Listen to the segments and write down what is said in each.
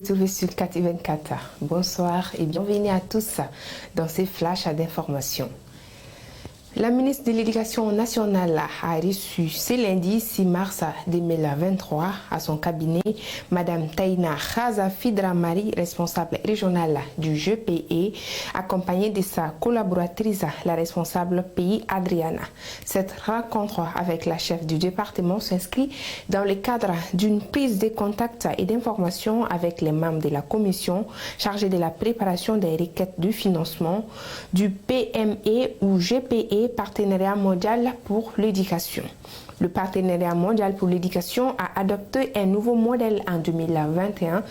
Retrouvez sur KT24. Bonsoir et bienvenue à tous dans ces flashs d'informations. La ministre de l'Éducation nationale a reçu ce lundi 6 mars 2023 à son cabinet Madame Taïna Khazafidra-Marie, responsable régionale du GPE, accompagnée de sa collaboratrice, la responsable pays Adriana. Cette rencontre avec la chef du département s'inscrit dans le cadre d'une prise de contact et d'information avec les membres de la commission chargée de la préparation des requêtes de financement du PME ou GPE, Partenariat mondial pour l'éducation. Le Partenariat mondial pour l'éducation a adopté un nouveau modèle en 2021.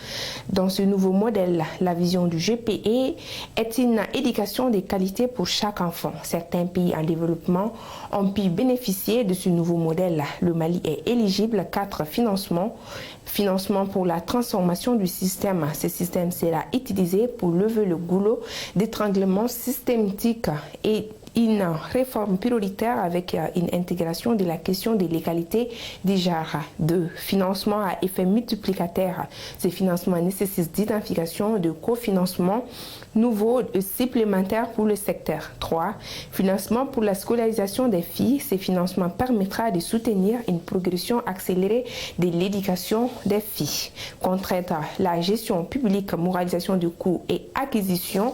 Dans ce nouveau modèle, la vision du GPE est une éducation de qualité pour chaque enfant. Certains pays en développement ont pu bénéficier de ce nouveau modèle. Le Mali est éligible à 4 financements. Financement pour la transformation du système. Ce système sera utilisé pour lever le goulot d'étranglement systématique et une réforme prioritaire avec une intégration de la question de l'égalité des genres. 2. Financement à effet multiplicateur. Ces financements nécessitent d'identification de cofinancement nouveau et supplémentaire pour le secteur. 3. Financement pour la scolarisation des filles. Ces financements permettra de soutenir une progression accélérée de l'éducation des filles. Contrainte la gestion publique, moralisation du coût et acquisition,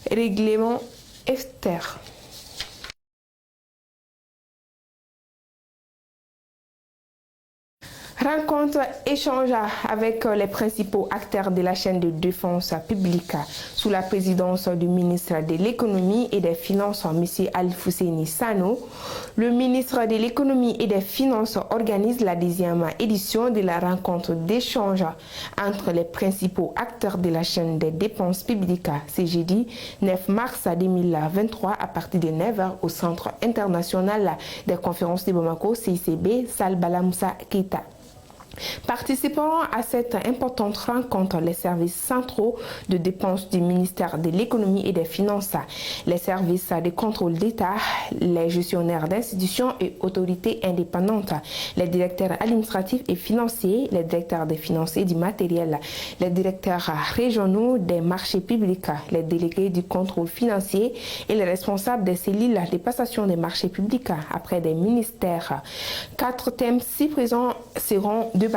règlement externe. Rencontre, échange avec les principaux acteurs de la chaîne de défense publique sous la présidence du ministre de l'économie et des finances, M. Alfousseni Sano. Le ministre de l'économie et des finances organise la 10e édition de la rencontre d'échange entre les principaux acteurs de la chaîne des dépenses publiques. C'est jeudi 9 mars 2023 à partir de 9h au Centre international des conférences de Bamako, CICB, salle Bala Moussa Keita. Participant à cette importante rencontre, les services centraux de dépenses du ministère de l'économie et des finances, les services de contrôle d'État, les gestionnaires d'institutions et autorités indépendantes, les directeurs administratifs et financiers, les directeurs des finances et du matériel, les directeurs régionaux des marchés publics, les délégués du contrôle financier et les responsables des cellules de passation des marchés publics après des ministères. 4 thèmes si présents seront débattus.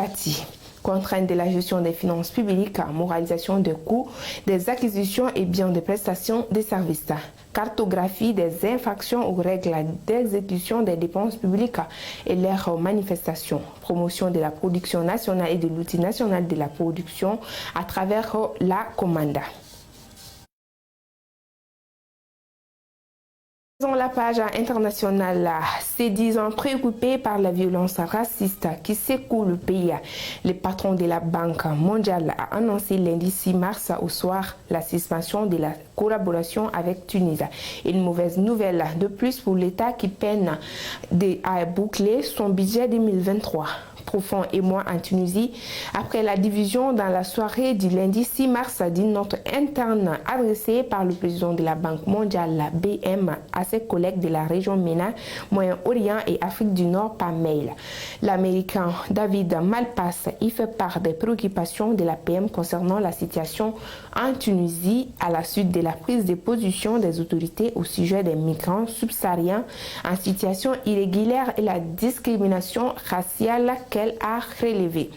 Contraintes de la gestion des finances publiques, moralisation des coûts, des acquisitions et biens de prestations des services, cartographie des infractions aux règles d'exécution des dépenses publiques et leurs manifestations, promotion de la production nationale et de l'outil national de la production à travers la commande. Dans la page internationale, se disant préoccupés par la violence raciste qui secoue le pays, le patron de la Banque mondiale a annoncé lundi 6 mars au soir la suspension de la collaboration avec Tunis. Une mauvaise nouvelle de plus pour l'État qui peine à boucler son budget 2023. Profond émoi en Tunisie après la division dans la soirée du lundi 6 mars d'une note interne adressée par le président de la Banque mondiale, la BM, à ses collègues de la région MENA, Moyen-Orient et Afrique du Nord par mail. L'Américain David Malpass y fait part des préoccupations de la PM concernant la situation en Tunisie à la suite de la prise de position des autorités au sujet des migrants subsahariens en situation irrégulière et la discrimination raciale qu'elle a relevée.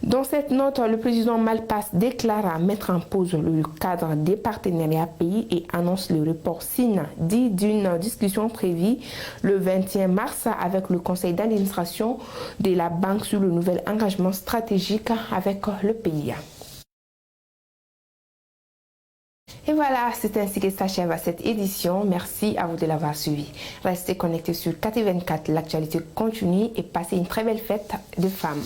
Dans cette note, le président Malpass déclara mettre en pause le cadre des partenariats pays et annonce le report dit d'une discussion prévue le 21 mars avec le conseil d'administration de la banque sur le nouvel engagement stratégique avec le pays. Et voilà, c'est ainsi que s'achève cette édition. Merci à vous de l'avoir suivi. Restez connectés sur KT24, l'actualité continue et passez une très belle fête de femmes.